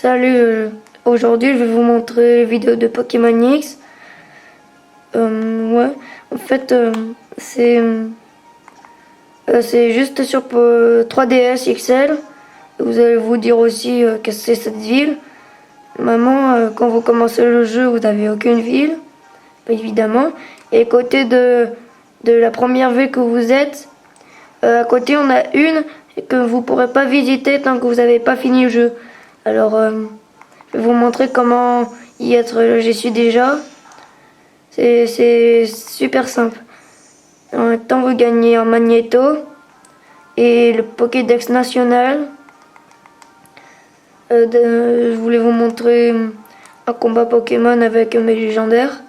Salut, aujourd'hui je vais vous montrer les vidéos de Pokémon X. Ouais, en fait c'est juste sur 3DS XL. Vous allez vous dire aussi que c'est cette ville. Maman, quand vous commencez le jeu, vous n'avez aucune ville, évidemment. Et à côté de la première ville que vous êtes, à côté on a une que vous ne pourrez pas visiter tant que vous n'avez pas fini le jeu. Alors, je vais vous montrer comment y être. J'y suis déjà. C'est super simple. En même temps, vous gagnez un magnéto et le Pokédex national. Je voulais vous montrer un combat Pokémon avec mes légendaires.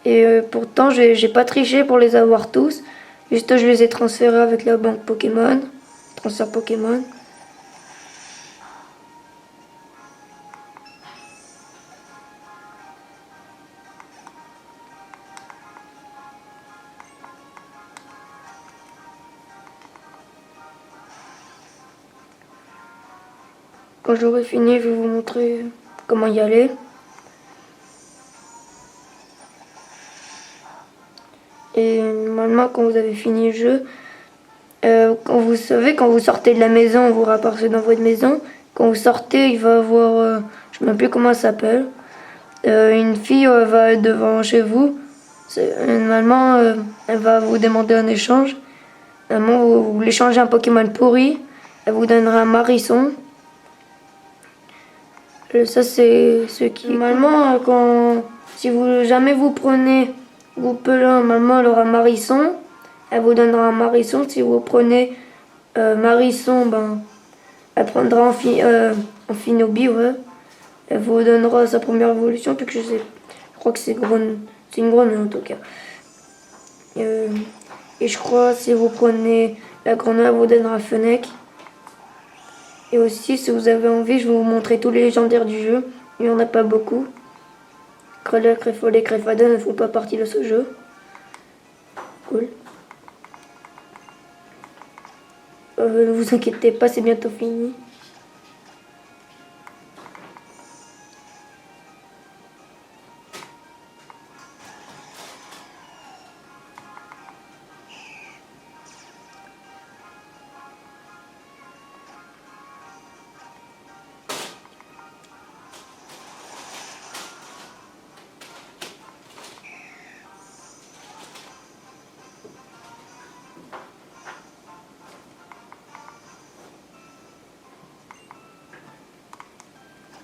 Et pourtant, j'ai pas triché pour les avoir tous. Juste, je les ai transférés avec la banque Pokémon. Transfert Pokémon. Quand j'aurai fini, je vais vous montrer comment y aller. Et normalement, quand vous avez fini le jeu, quand vous savez, quand vous sortez de la maison, vous rapportez dans votre maison. Quand vous sortez, il va y avoir, je ne sais même plus comment elle s'appelle, une fille va être devant chez vous. Normalement, elle va vous demander un échange. Normalement, vous voulez changer un Pokémon pourri, elle vous donnera un Marisson. Ça, c'est ce qui. Normalement, si vous jamais vous prenez Goupelin, maman elle aura Marisson. Elle vous donnera un Marisson. Si vous prenez Marisson, ben, elle prendra en Finobi, ouais. Elle vous donnera sa première évolution, puis que je crois que c'est une grenouille en tout cas. Et je crois si vous prenez la grenouille, elle vous donnera Fennec. Et aussi, si vous avez envie, je vais vous montrer tous les légendaires du jeu. Il n'y en a pas beaucoup. Creuler, Créfolet, Créfadon ne font pas partie de ce jeu. Cool. Ne vous inquiétez pas, c'est bientôt fini.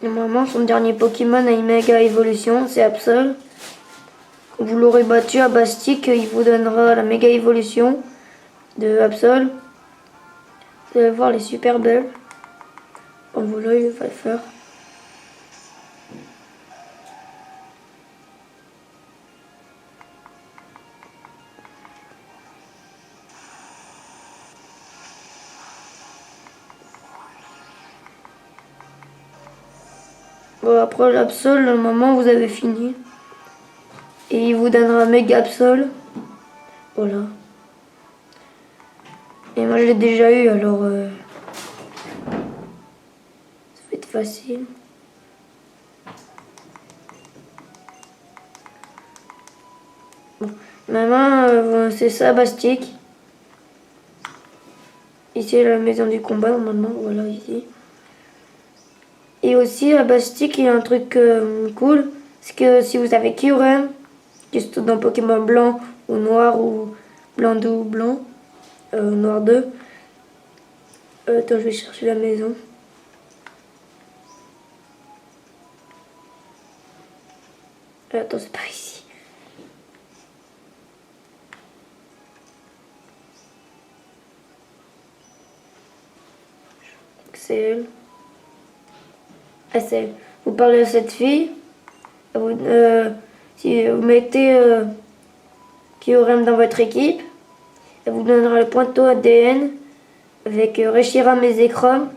Normalement, son dernier Pokémon a une méga évolution, c'est Absol. Quand vous l'aurez battu à Bastique, il vous donnera la méga évolution de Absol. Vous allez voir, les super belles. En voilà, il va le faire. Bon, après l'Absol, normalement, vous avez fini. Et il vous donnera méga Absol. Voilà. Et moi, je l'ai déjà eu, alors ça va être facile. Bon. Maman, c'est ça, Bastique. Ici, la maison du combat, normalement, voilà, ici. Et aussi, à Bastique, il y a un truc cool. C'est que si vous avez Kyurem, juste dans Pokémon blanc ou noir ou blanc 2 ou blanc, noir 2. Attends, je vais chercher la maison. Attends, c'est pas ici. C'est elle. Ah, c'est elle. Vous parlez à cette fille. Si vous mettez Kyurem dans votre équipe, elle vous donnera le pointeau ADN avec Reshiram et Zekrom.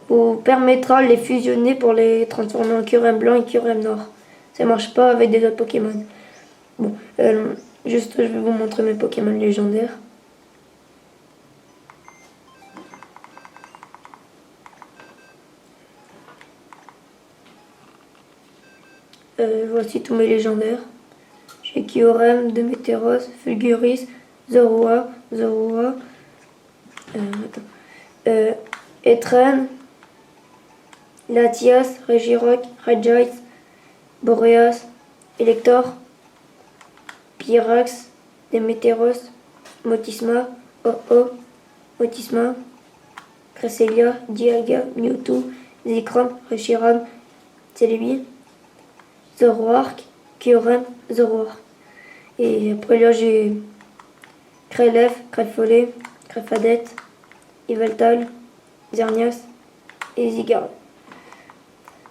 Vous permettra de les fusionner pour les transformer en Kyurem blanc et Kyurem noir. Ça marche pas avec des autres Pokémon. Bon, juste je vais vous montrer mes Pokémon légendaires. Voici tous mes légendaires. J'ai Kyurem, Demeteros, Fulguris, Zorua, Etren, Latias, Regirock, Regites, Boreas, Elector, Pyrax, Demeteros, Motisma, Motisma, Cresselia, Dialga, Mewtwo, Zekrom, Reshiram, Celebi, Zoroark, Kyurem, Zoroark. Et après là j'ai Krelev, Crèvefollet, Crèvefadette, Yveltal, Xerneas et Zygarde.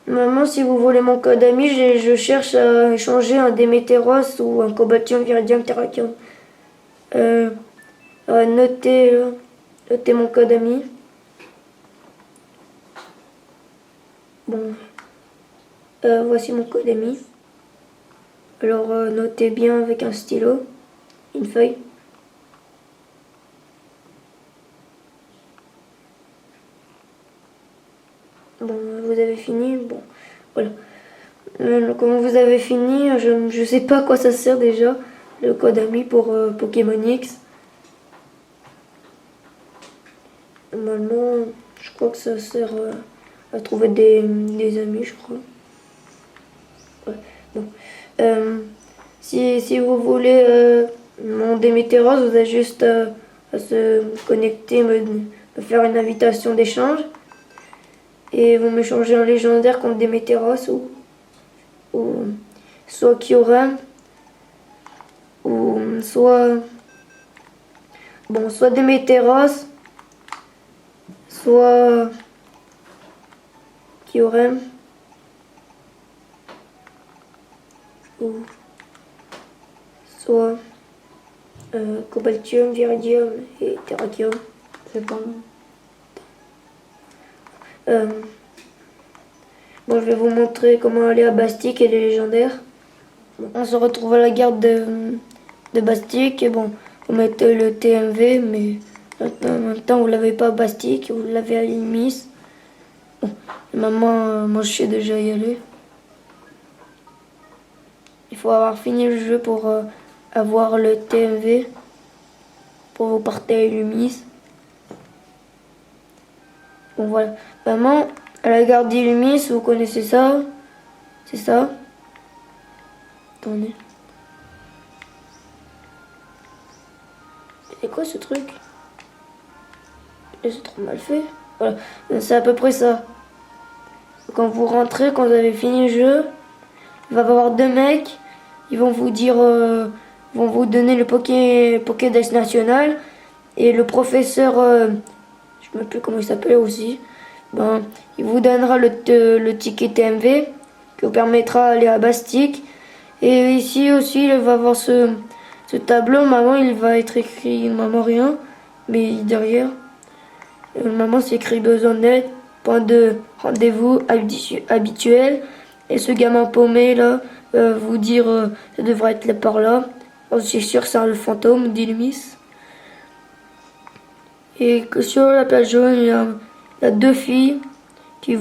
Maman, si vous voulez mon code ami, je cherche à échanger un Démétéros ou un Cobaltium, Viridium, Terrakium. Notez mon code ami. Bon, voici mon code ami. Alors notez bien avec un stylo, une feuille. Bon, vous avez fini. Bon, voilà. Quand vous avez fini, je sais pas à quoi ça sert déjà, le code ami pour Pokémon X. Normalement, je crois que ça sert à trouver des amis, je crois. Ouais. Bon. Si vous voulez mon Démétéros, vous avez juste à se connecter, me faire une invitation d'échange. Et vous m'échangez un légendaire contre Démétéros ou soit Kyurem ou soit Démétéros, soit Kyurem ou soit Cobaltium, Viridium et Terrakium. C'est pas bon. Bon, je vais vous montrer comment aller à Bastique et les légendaires. Bon, on se retrouve à la gare de Bastique et bon, vous mettez le TMV, mais en même temps vous l'avez pas à Bastique, vous l'avez à Limis. Bon, maman, moi je sais déjà y aller. Il faut avoir fini le jeu pour avoir le TMV pour vous partir à Illumis. Bon voilà, maman, à la gare d'Illumis, vous connaissez ça? C'est ça? Attendez. C'est quoi ce truc? C'est trop mal fait. Voilà, c'est à peu près ça. Quand vous rentrez, quand vous avez fini le jeu, il va y avoir deux mecs. Ils vont vous dire, vont vous donner le Pokédex national. Et le professeur, je ne sais même plus comment il s'appelle aussi, ben, il vous donnera le ticket TMV qui vous permettra d'aller à Bastique. Et ici aussi, il va avoir ce tableau. Maman, il va être écrit maman rien, mais derrière, maman c'est écrit besoin d'aide, point de rendez-vous habituel. Et ce gamin paumé là, vous dire ça devrait être là par là. Oh, c'est sûr que c'est le fantôme d'Illumis. Et que sur la plage jaune, il y a deux filles qui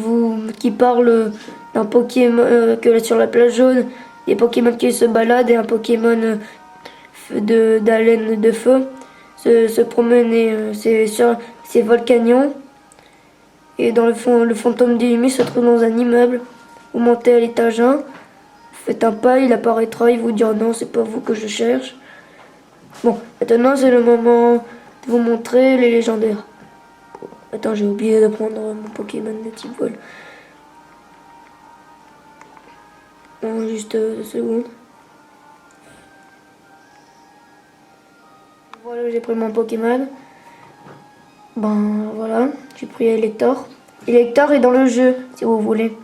parlent d'un Pokémon, que sur la plage jaune, des Pokémon qui se baladent et un Pokémon d'haleine de feu se promener. C'est Volcanion. Et dans le fantôme d'Illumis se trouve dans un immeuble. Vous montez à l'étage 1, vous faites un pas, il apparaîtra, il vous dira non, c'est pas vous que je cherche. Bon, maintenant c'est le moment de vous montrer les légendaires. Attends, j'ai oublié de prendre mon Pokémon de type vol. Bon, juste 2 secondes. Voilà, j'ai pris mon Pokémon. Ben voilà, j'ai pris Elector. Elector est dans le jeu, si vous voulez.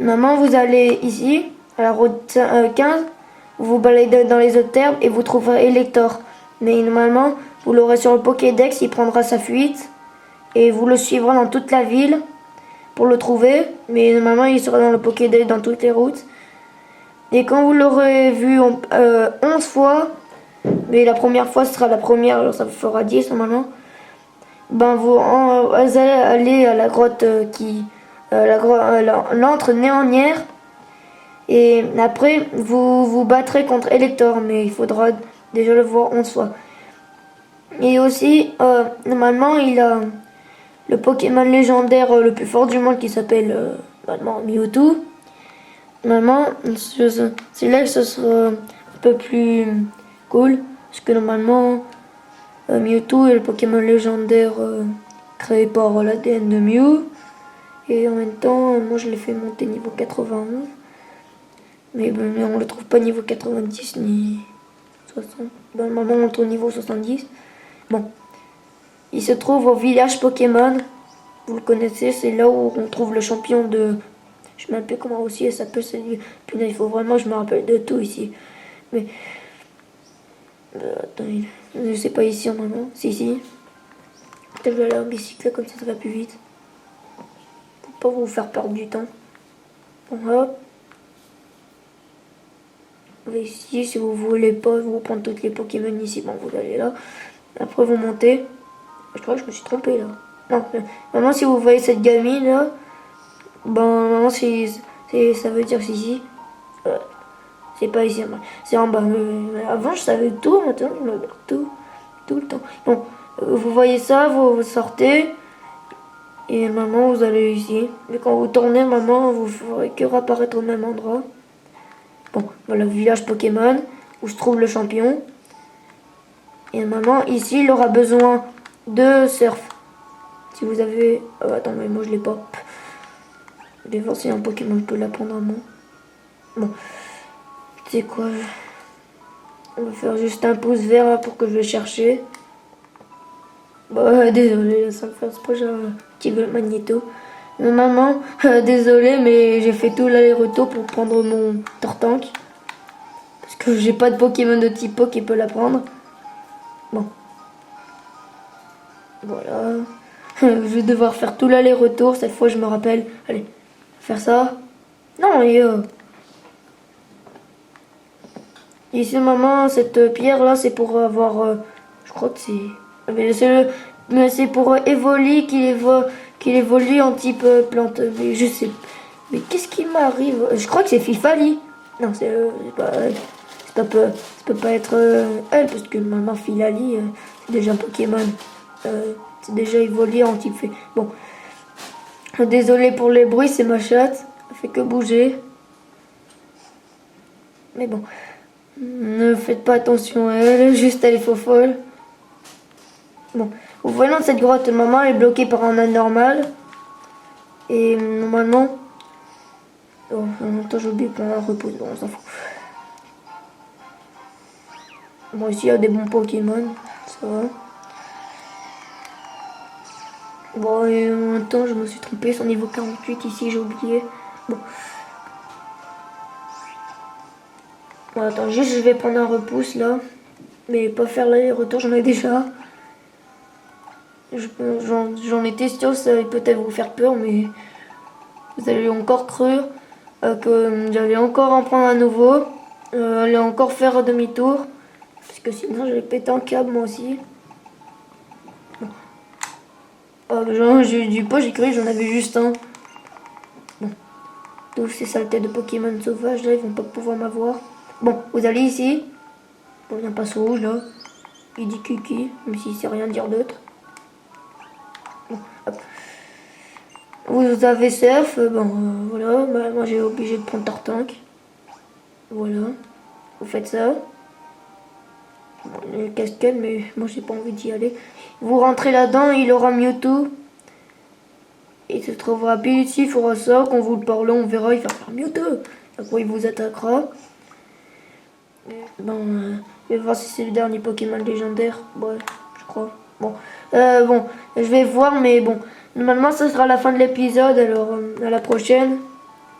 Maintenant, vous allez ici, à la route 15, vous vous baladez dans les autres terres et vous trouverez Elector. Mais normalement, vous l'aurez sur le Pokédex, il prendra sa fuite et vous le suivrez dans toute la ville pour le trouver. Mais normalement, il sera dans le Pokédex dans toutes les routes. Et quand vous l'aurez vu 11 fois, mais la première fois ce sera la première, alors ça vous fera 10 normalement, ben vous allez aller à la grotte l'antre néanière Et après, vous vous battrez contre Elector, mais il faudra déjà le voir en soi. Et aussi, normalement, il a le Pokémon légendaire le plus fort du monde qui s'appelle normalement Mewtwo. Normalement, c'est là que ce sera un peu plus cool. Parce que normalement, Mewtwo est le Pokémon légendaire créé par l'ADN de Mew. Et en même temps, moi je l'ai fait monter niveau 91. Mais on le trouve pas niveau 90 ni 60. Normalement, on le trouve niveau 70. Bon. Il se trouve au village Pokémon. Vous le connaissez, c'est là où on trouve le champion de... Je ne sais même plus comment aussi elle s'appelle. Putain, il faut vraiment que je me rappelle de tout ici. Mais... attends, je sais pas ici en moment. Si. Peut-être que je vais aller en bicyclette, comme ça va plus vite. Pour pas vous faire perdre du temps. Bon, hop. Ici, si vous voulez pas vous prendre toutes les Pokémon ici, bon, vous allez là. Après, vous montez. Je crois que je me suis trompée là. Non, maintenant, si vous voyez cette gamine là, ben, maintenant, ça veut dire c'est ici. C'est pas ici, c'est en bas. Mais avant, je savais tout, maintenant, je me perds tout le temps. Bon, vous voyez ça, vous sortez. Et maintenant, vous allez ici. Et quand vous tournez, maintenant, vous ferez que réapparaître au même endroit. Bon, voilà, le village Pokémon, où se trouve le champion. Et maintenant, ici, il aura besoin de surf. Si vous avez... attends, mais moi, je l'ai pas. Je vais voir si un Pokémon peut l'apprendre à moi. Bon, c'est quoi? On va faire juste un pouce vert pour que je vais chercher. Bah, désolé, ça me fait exprès, j'ai un petit peu le magnéto. Maman, désolé, mais j'ai fait tout l'aller-retour pour prendre mon Tortank. Parce que j'ai pas de Pokémon de type Po qui peut l'apprendre. Bon. Voilà. Je vais devoir faire tout l'aller-retour. Cette fois, je me rappelle. Allez, faire ça. Non, et ici, maman, cette pierre-là, c'est pour avoir... je crois que c'est... Mais c'est pour Evoli qu'il évolue en type plante. Mais je sais... Mais qu'est-ce qui m'arrive? Je crois que c'est Fifali. Non, ça peut pas être elle, parce que maman Filali, c'est déjà un Pokémon. C'est déjà évolué en type fait. Bon. Désolé pour les bruits, c'est ma chatte. Elle fait que bouger. Mais bon. Ne faites pas attention à elle, juste elle est faux folle. Bon. Vous voyez dans cette grotte, maman est bloquée par un anormal. Et normalement... Oh, en même temps j'ai oublié qu'on a un repos, bon, on s'en fout. Bon, ici il y a des bons Pokémon, ça va. Bon, et en même temps je me suis trompé, c'est niveau 48 ici, j'ai oublié. Bon. Bon, attends, juste je vais prendre un repousse là. Mais pas faire l'aller-retour, j'en ai déjà. J'en étais sûr, ça allait peut-être vous faire peur, mais vous allez encore cru que j'allais encore en prendre un nouveau, aller encore faire demi-tour, parce que sinon j'allais péter un câble moi aussi. J'ai eu du pot, j'ai cru que j'en avais juste un. Bon, tous ces saletés de Pokémon sauvages là, ils vont pas pouvoir m'avoir. Bon, vous allez ici. Bon, il y a un passe rouge là. Il dit Kiki, même s'il sait rien dire d'autre. Bon, hop. Vous avez surf, bon voilà, moi j'ai obligé de prendre Tortank. Voilà, vous faites ça. Bon, les cascades, mais moi j'ai pas envie d'y aller. Vous rentrez là-dedans, il aura Mewtwo. Il se trouvera pile ici, il fera ça, quand vous le parlez, on verra, il va faire Mewtwo. Après il vous attaquera. Bon, je vais voir si c'est le dernier Pokémon légendaire. Ouais, je crois. Bon, bon, je vais voir, mais bon. Normalement, ce sera la fin de l'épisode, alors à la prochaine.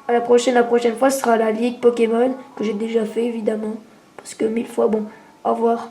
La prochaine fois, ce sera la Ligue Pokémon, que j'ai déjà fait, évidemment. Parce que 1000 fois, bon, au revoir.